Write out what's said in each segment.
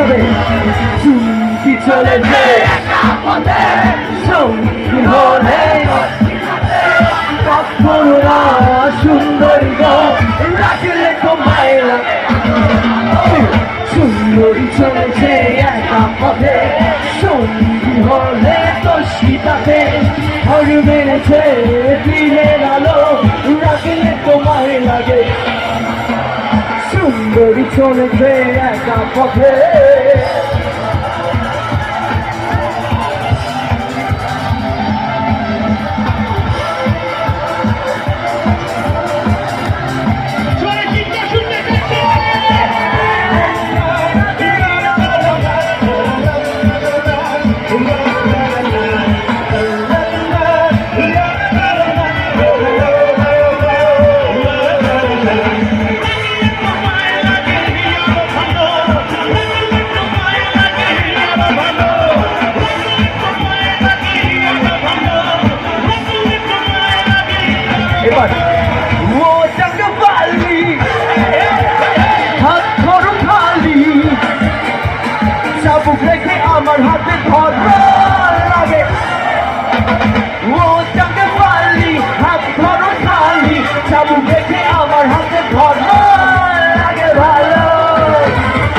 নচবে চুমকি চলেছে সঙ্গী হলে কখনো সুন্দরী গো রাখলে তোমায় সুন্দরী চলেছে একা পথে সঙ্গী হলে তো সীতাতে ঘর মেরেছে দিনের আলো রাখলে তোমায় লাগে সুন্দরী চলেছে একা পথে এবার ও চাকা পালি হাত ধরো খালি চাবুক রেখে আমার হাতে ধরার লাগে ও চাকা পালি হাত ধরো খালি চাবুক রেখে আমার হাতে ধরার লাগে ভালো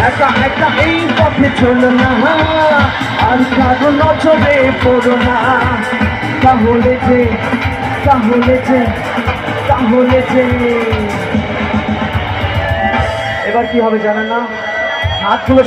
একা একা এই পথে চলো না আর কারো নজরে পড়ো না তাহলে যে এবার কি হবে জানেন না হাতগুলো